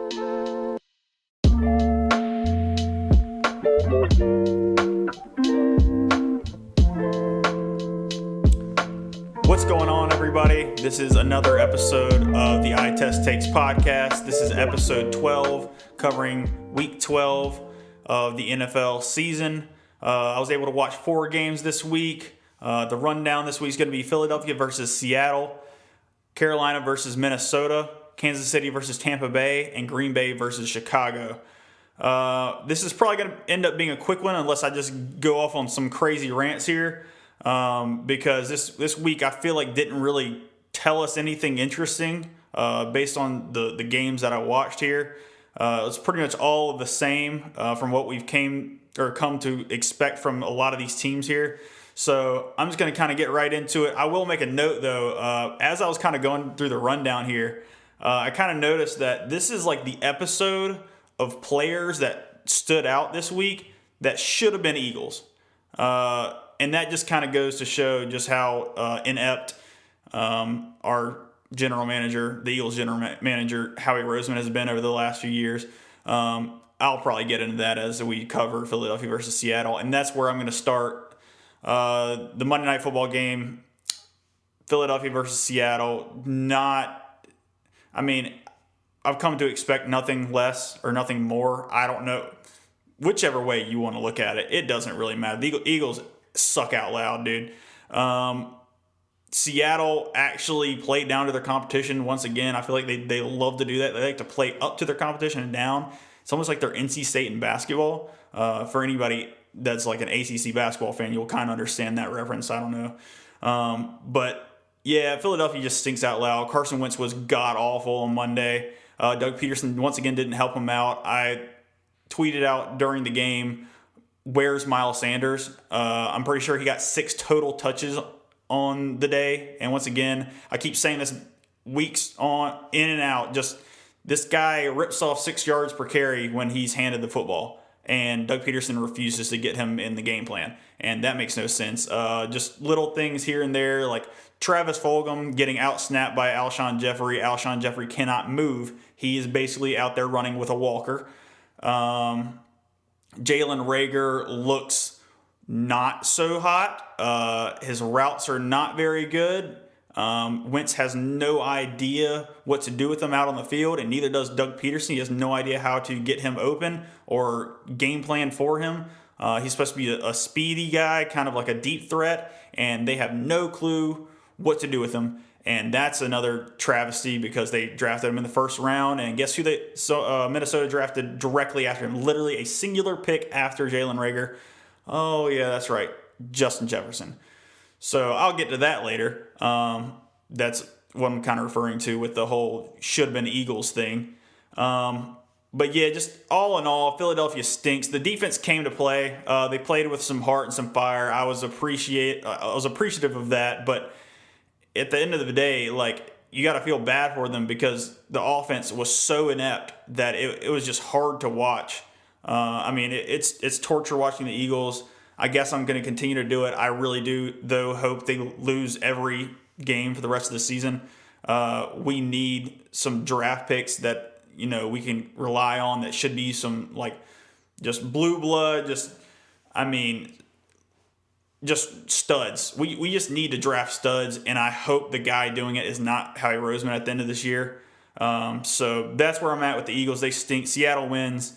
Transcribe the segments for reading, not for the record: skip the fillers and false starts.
What's going on, everybody? This is another episode of the Eye Test Takes podcast. This is episode 12, covering week 12 of the NFL season. I was able to watch 4 games this week. The rundown this week is going to be Philadelphia versus Seattle, Carolina versus Minnesota, Kansas City versus Tampa Bay, and Green Bay versus Chicago. This is probably going to end up being a quick one unless I just go off on some crazy rants here. Because this week I feel like didn't really tell us anything interesting based on the games that I watched here. It's pretty much all of the same from what we've come to expect from a lot of these teams here. So I'm just going to kind of get right into it. I will make a note though, as I was kind of going through the rundown here, I kind of noticed that this is like the episode of players that stood out this week that should have been Eagles. And that just kind of goes to show just how inept our general manager, the Eagles general manager, Howie Roseman, has been over the last few years. I'll probably get into that as we cover Philadelphia versus Seattle. And that's where I'm going to start. The Monday Night Football game, Philadelphia versus Seattle, I've come to expect nothing less or nothing more. I don't know. Whichever way you want to look at it, it doesn't really matter. The Eagles suck out loud, dude. Seattle actually played down to their competition once again. I feel like they love to do that. They like to play up to their competition and down. It's almost like they're NC State in basketball. For anybody that's like an ACC basketball fan, you'll kind of understand that reference. I don't know. But yeah, Philadelphia just stinks out loud. Carson Wentz was god-awful on Monday. Doug Peterson once again didn't help him out. I tweeted out during the game, where's Miles Sanders? I'm pretty sure he got 6 total touches on the day. And once again, I keep saying this weeks on, in and out, just this guy rips off 6 yards per carry when he's handed the football. And Doug Peterson refuses to get him in the game plan. And that makes no sense. Just little things here and there, like Travis Fulgham getting out-snapped by Alshon Jeffrey. Alshon Jeffrey cannot move. He is basically out there running with a walker. Jalen Reagor looks not so hot. His routes are not very good. Wentz has no idea what to do with him out on the field, and neither does Doug Peterson. He has no idea how to get him open or game plan for him. He's supposed to be a speedy guy, kind of like a deep threat, and they have no clue what to do with him. And that's another travesty because they drafted him in the first round. And guess who Minnesota drafted directly after him? Literally a singular pick after Jalen Reagor. Oh, yeah, that's right. Justin Jefferson. So I'll get to that later. That's what I'm kind of referring to with the whole should have been Eagles thing. But yeah, just all in all, Philadelphia stinks. The defense came to play. They played with some heart and some fire. I was appreciative of that, but at the end of the day, like, you got to feel bad for them because the offense was so inept that it was just hard to watch. It's torture watching the Eagles. I guess I'm going to continue to do it. I really do, though, hope they lose every game for the rest of the season. We need some draft picks that, we can rely on that should be some, like, just blue blood, just studs. We just need to draft studs, and I hope the guy doing it is not Howie Roseman at the end of this year. So that's where I'm at with the Eagles. They stink. Seattle wins.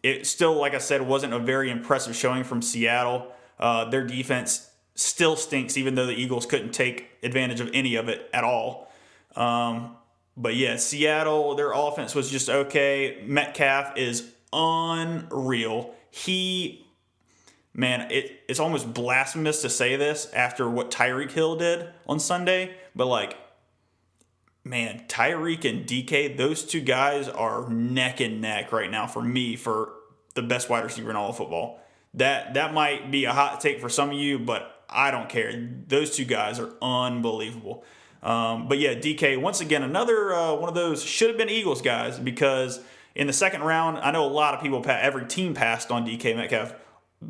It still, like I said, wasn't a very impressive showing from Seattle. Their defense still stinks, even though the Eagles couldn't take advantage of any of it at all. But yeah, Seattle, their offense was just okay. Metcalf is unreal. It's almost blasphemous to say this after what Tyreek Hill did on Sunday, but Tyreek and DK, those two guys are neck and neck right now for me for the best wide receiver in all of football. That might be a hot take for some of you, but I don't care. Those two guys are unbelievable. But yeah, DK, once again, another one of those should have been Eagles guys, because in the second round, I know a lot of people, every team passed on DK Metcalf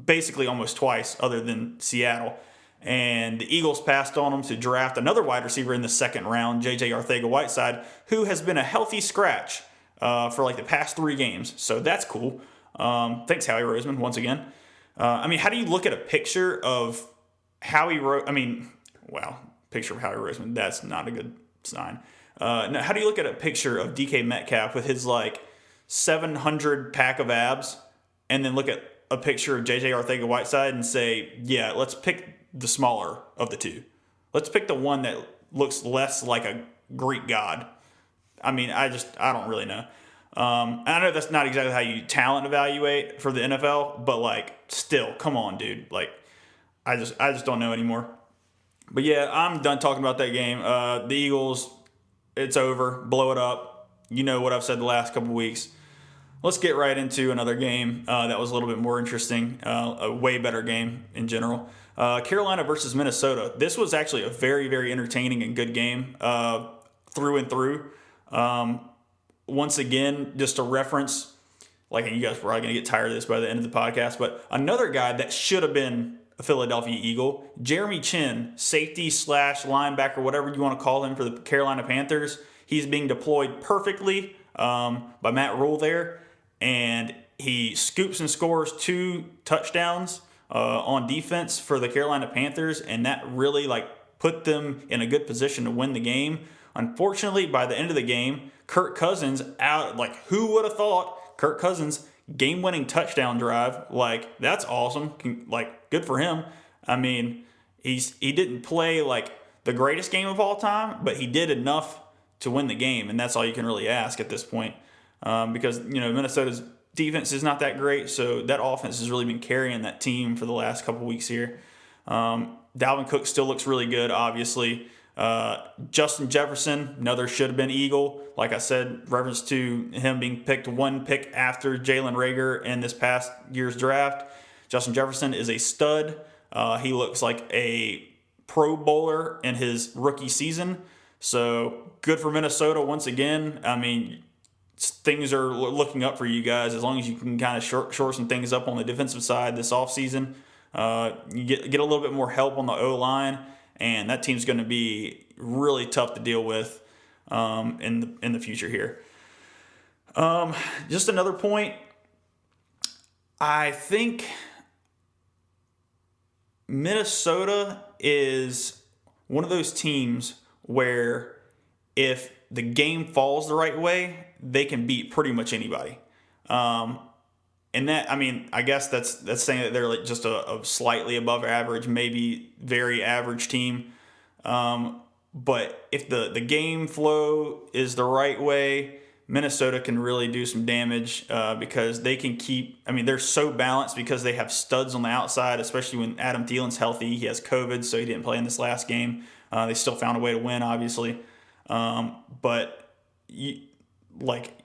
basically almost twice other than Seattle. And the Eagles passed on him to draft another wide receiver in the second round, J.J. Arcega-Whiteside, who has been a healthy scratch for like the past 3 games. So that's cool. Thanks, Howie Roseman, once again. I mean, how do you look at a picture of Howie picture of Howie Roseman? That's not a good sign. No, how do you look at a picture of DK Metcalf with his like 700 pack of abs, and then look at a picture of JJ Arcega-Whiteside and say, yeah, let's pick the smaller of the two. Let's pick the one that looks less like a Greek god. I mean, I don't really know. I know that's not exactly how you talent evaluate for the NFL, but like, still, come on, dude. Like, I just don't know anymore. But yeah, I'm done talking about that game. The Eagles, it's over. Blow it up. You know what I've said the last couple weeks. Let's get right into another game that was a little bit more interesting, a way better game in general. Carolina versus Minnesota. This was actually a very, very entertaining and good game through and through. Once again, just a reference, like, and you guys are probably going to get tired of this by the end of the podcast, but another guy that should have been a Philadelphia Eagle, Jeremy Chin, safety / linebacker, whatever you want to call him for the Carolina Panthers. He's being deployed perfectly by Matt Rule there. And he scoops and scores 2 touchdowns on defense for the Carolina Panthers, and that really put them in a good position to win the game. Unfortunately, by the end of the game, Kirk Cousins out. Who would have thought Kirk Cousins game-winning touchdown drive? That's awesome. Good for him. I mean, he didn't play the greatest game of all time, but he did enough to win the game, and that's all you can really ask at this point. Because Minnesota's defense is not that great, so that offense has really been carrying that team for the last couple weeks here. Dalvin Cook still looks really good, obviously. Justin Jefferson, another should have been Eagle. Like I said, reference to him being picked 1 pick after Jalen Reagor in this past year's draft. Justin Jefferson is a stud. He looks like a Pro Bowler in his rookie season. So good for Minnesota once again. I mean, things are looking up for you guys as long as you can kind of shore some things up on the defensive side this offseason. You get a little bit more help on the O-line, and that team's going to be really tough to deal with in the future here. Just another point. I think Minnesota is one of those teams where if the game falls the right way, they can beat pretty much anybody. And that, I mean, I guess that's saying that they're just a slightly above average, maybe very average team. But if the game flow is the right way, Minnesota can really do some damage because they can keep, I mean, they're so balanced because they have studs on the outside, especially when Adam Thielen's healthy. He has COVID, so he didn't play in this last game. They still found a way to win, obviously. But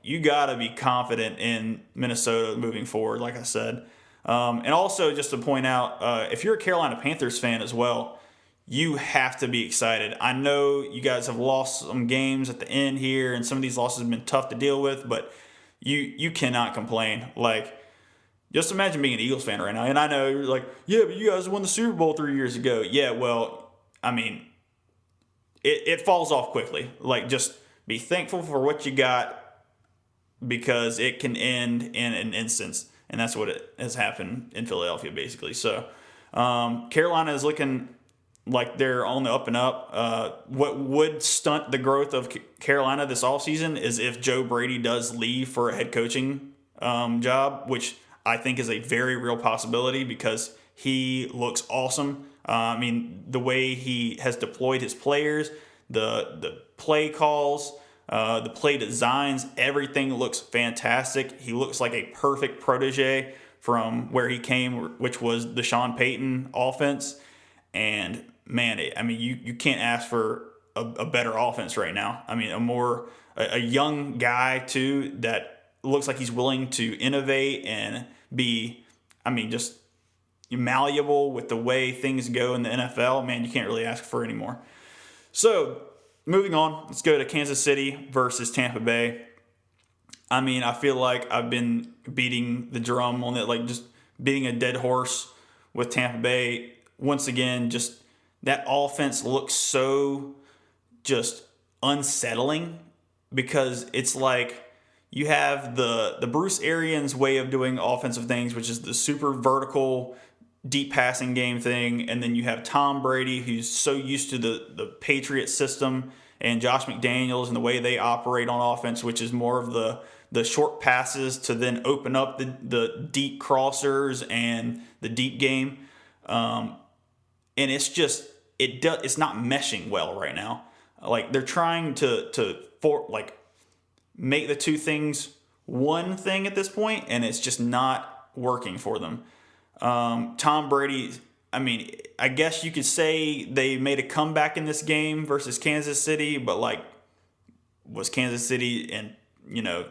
you got to be confident in Minnesota moving forward, like I said. And also, just to point out, if you're a Carolina Panthers fan as well, you have to be excited. I know you guys have lost some games at the end here, and some of these losses have been tough to deal with, but you cannot complain. Just imagine being an Eagles fan right now. And I know you're like, yeah, but you guys won the Super Bowl 3 years ago. Yeah, well, I mean, it falls off quickly. Just be thankful for what you got because it can end in an instance. And that's what it has happened in Philadelphia, basically. So Carolina is looking like they're on the up and up. What would stunt the growth of Carolina this offseason is if Joe Brady does leave for a head coaching job, which I think is a very real possibility because he looks awesome. I mean, the way he has deployed his players, the play calls, the play designs, everything looks fantastic. He looks like a perfect protege from where he came, which was the Sean Payton offense. And man, you can't ask for a better offense right now. I mean, a young guy too that looks like he's willing to innovate and be, just malleable with the way things go in the NFL. Man, you can't really ask for any more. So moving on, let's go to Kansas City versus Tampa Bay. I mean, I feel like I've been beating the drum on it, just beating a dead horse with Tampa Bay. Once again, just that offense looks so just unsettling because it's like you have the Bruce Arians way of doing offensive things, which is the super vertical, deep passing game thing. And then you have Tom Brady, who's so used to the Patriot system, and Josh McDaniels and the way they operate on offense, which is more of the short passes to then open up the deep crossers and the deep game. And it's just it's not meshing well right now. Like they're trying to make the two things one thing at this point, and it's just not working for them. Tom Brady, I mean, I guess you could say they made a comeback in this game versus Kansas City, but like, was Kansas City in,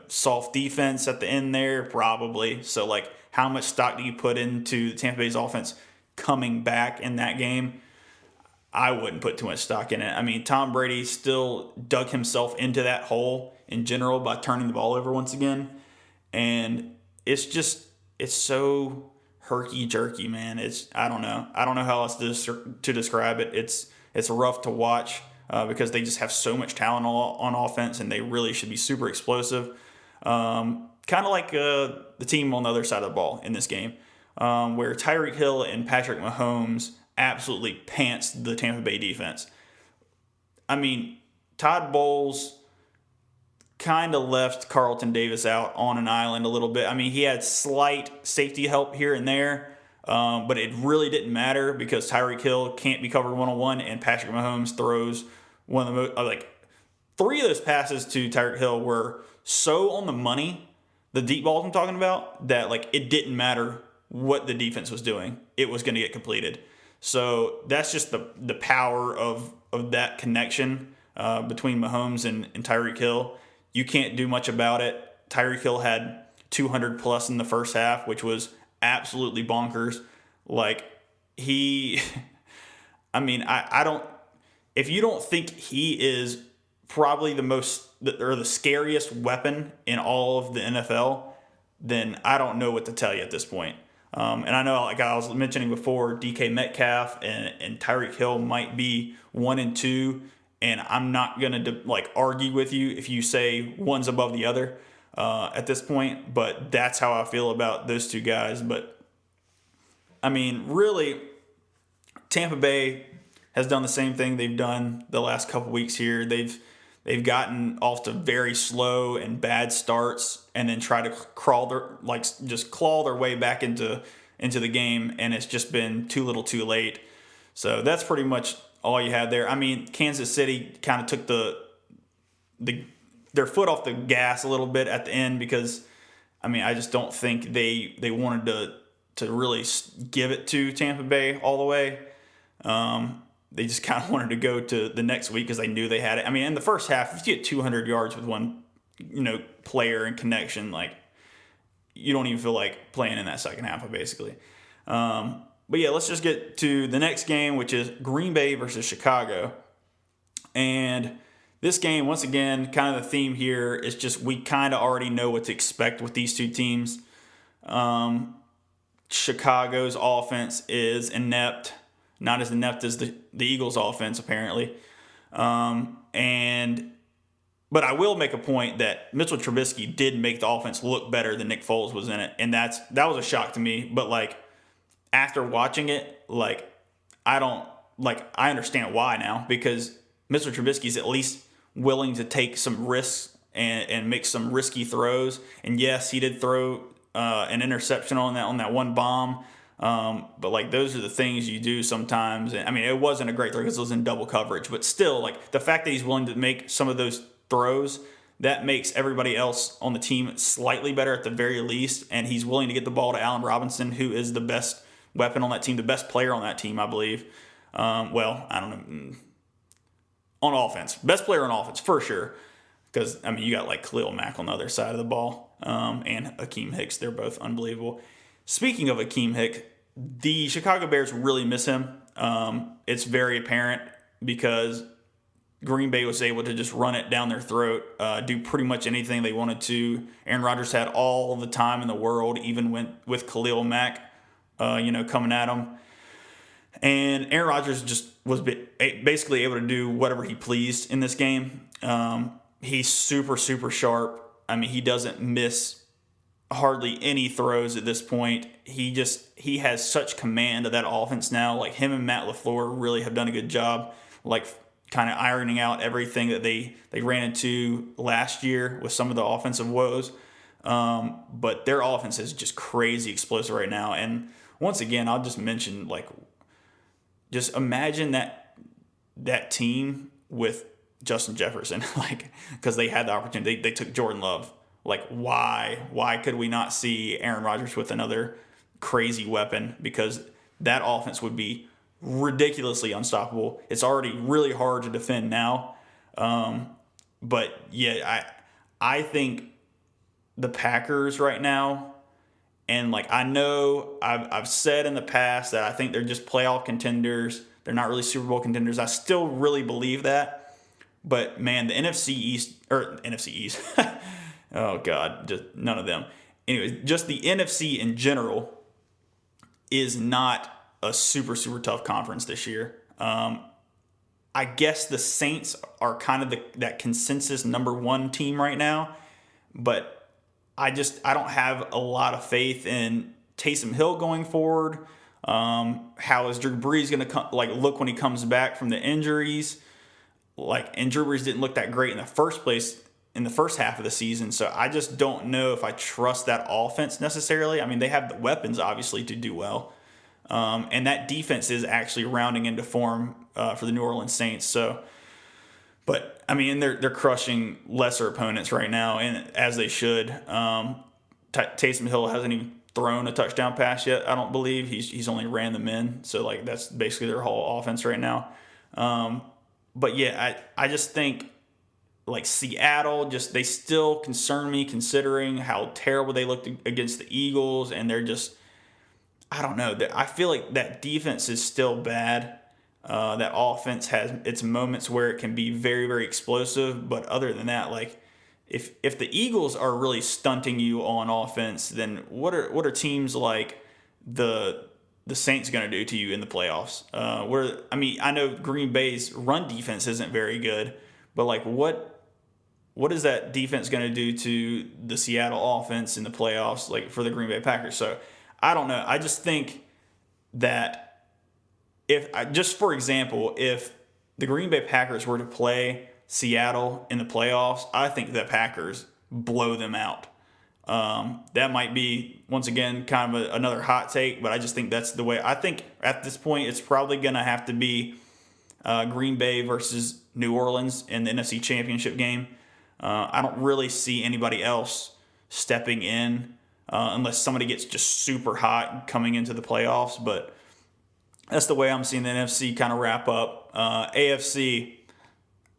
soft defense at the end there? Probably. So like, how much stock do you put into Tampa Bay's offense coming back in that game? I wouldn't put too much stock in it. I mean, Tom Brady still dug himself into that hole in general by turning the ball over once again. And it's so herky-jerky, man. I don't know how else to describe it. It's rough to watch because they just have so much talent on offense, and they really should be super explosive. Kind of like the team on the other side of the ball in this game, where Tyreek Hill and Patrick Mahomes absolutely pants the Tampa Bay defense. I mean, Todd Bowles kind of left Carlton Davis out on an island a little bit. I mean, he had slight safety help here and there, but it really didn't matter because Tyreek Hill can't be covered one-on-one, and Patrick Mahomes throws one of the most, three of those passes to Tyreek Hill were so on the money, the deep balls I'm talking about, that it didn't matter what the defense was doing. It was going to get completed. So that's just the power of that connection between Mahomes and Tyreek Hill. You can't do much about it. Tyreek Hill had 200 plus in the first half, which was absolutely bonkers. I don't, if you don't think he is probably the scariest weapon in all of the NFL, then I don't know what to tell you at this point. And I know, like I was mentioning before, DK Metcalf and Tyreek Hill might be 1 and 2, and I'm not gonna argue with you if you say one's above the other at this point. But that's how I feel about those two guys. But I mean, really, Tampa Bay has done the same thing they've done the last couple weeks here. They've gotten off to very slow and bad starts, and then try to claw their way back into the game, and it's just been too little, too late. So that's pretty much all you had there. I mean, Kansas City kind of took their foot off the gas a little bit at the end because, I mean, I just don't think they wanted to really give it to Tampa Bay all the way. They just kind of wanted to go to the next week because they knew they had it. I mean, in the first half, if you get 200 yards with one, player and connection, you don't even feel like playing in that second half, basically. But yeah, let's just get to the next game, which is Green Bay versus Chicago. And this game, once again, kind of the theme here is just we kind of already know what to expect with these two teams. Chicago's offense is inept. Not as inept as the Eagles' offense, apparently. But I will make a point that Mitchell Trubisky did make the offense look better than Nick Foles was in it. And that was a shock to me. But, after watching it, I understand why now. Because Mitchell Trubisky's at least willing to take some risks and make some risky throws. And, yes, he did throw an interception on that one bomb. But those are the things you do sometimes. And I mean, it wasn't a great throw because it was in double coverage, but still, the fact that he's willing to make some of those throws, that makes everybody else on the team slightly better at the very least. And he's willing to get the ball to Allen Robinson, who is the best weapon on that team, the best player on that team, I believe. Well, I don't know. On offense, best player on offense for sure. Because I mean, you got Khalil Mack on the other side of the ball, and Akeem Hicks. They're both unbelievable. Speaking of Akeem Hicks, the Chicago Bears really miss him. It's very apparent because Green Bay was able to just run it down their throat, do pretty much anything they wanted to. Aaron Rodgers had all the time in the world, even with Khalil Mack, coming at him. And Aaron Rodgers just was basically able to do whatever he pleased in this game. He's super, super sharp. I mean, he doesn't miss hardly any throws at this point. He has such command of that offense now. Like, him and Matt LaFleur really have done a good job, like, kind of ironing out everything that they ran into last year with some of the offensive woes. But their offense is just crazy explosive right now. And once again, I'll just mention, like, just imagine that team with Justin Jefferson, like, because they had the opportunity. They took Jordan Love. Like, why could we not see Aaron Rodgers with another crazy weapon? Because that offense would be ridiculously unstoppable. It's already really hard to defend now. But yeah, I think the Packers right now, and like, I know I've said in the past that I think they're just playoff contenders. They're not really Super Bowl contenders. I still really believe that. But man, the NFC East, oh God, just none of them. Anyways, just the NFC in general is not a super, super tough conference this year. I guess the Saints are kind of that consensus number one team right now, but I don't have a lot of faith in Taysom Hill going forward. How is Drew Brees going to look when he comes back from the injuries? And Drew Brees didn't look that great in the first place in the first half of the season, so I just don't know if I trust that offense necessarily. I mean, they have the weapons, obviously, to do well. And that defense is actually rounding into form for the New Orleans Saints. So, but I mean, they're crushing lesser opponents right now, and as they should. Taysom Hill hasn't even thrown a touchdown pass yet, I don't believe. He's only ran them in. So, like, that's basically their whole offense right now. But yeah, I just think, like, Seattle, they still concern me considering how terrible they looked against the Eagles, and they're just, I don't know. I feel like that defense is still bad. That offense has its moments where it can be very, very explosive, but other than that, like, if the Eagles are really stunting you on offense, then what are teams like the Saints going to do to you in the playoffs? I know Green Bay's run defense isn't very good, but like, what is that defense going to do to the Seattle offense in the playoffs, like, for the Green Bay Packers? So I don't know. I just think that for example, if the Green Bay Packers were to play Seattle in the playoffs, I think the Packers blow them out. That might be, once again, kind of another hot take, but I just think that's the way. I think at this point it's probably going to have to be Green Bay versus New Orleans in the NFC Championship game. I don't really see anybody else stepping in unless somebody gets just super hot coming into the playoffs, but that's the way I'm seeing the NFC kind of wrap up. AFC,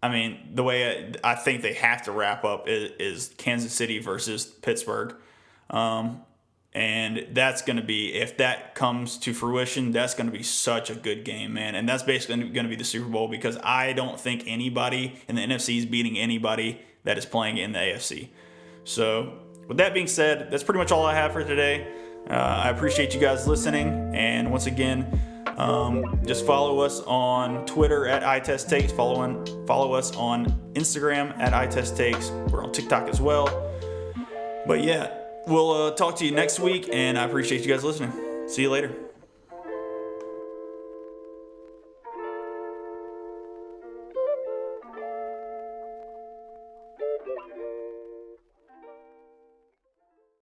I mean, the way I think they have to wrap up is Kansas City versus Pittsburgh. And that's going to be, if that comes to fruition, that's going to be such a good game, man. And that's basically going to be the Super Bowl, because I don't think anybody in the NFC is beating anybody that is playing in the AFC. So with that being said, that's pretty much all I have for today. I appreciate you guys listening. And once again, just follow us on Twitter at iTestTakes. Follow us on Instagram at iTestTakes. We're on TikTok as well. But yeah, we'll talk to you next week, and I appreciate you guys listening. See you later.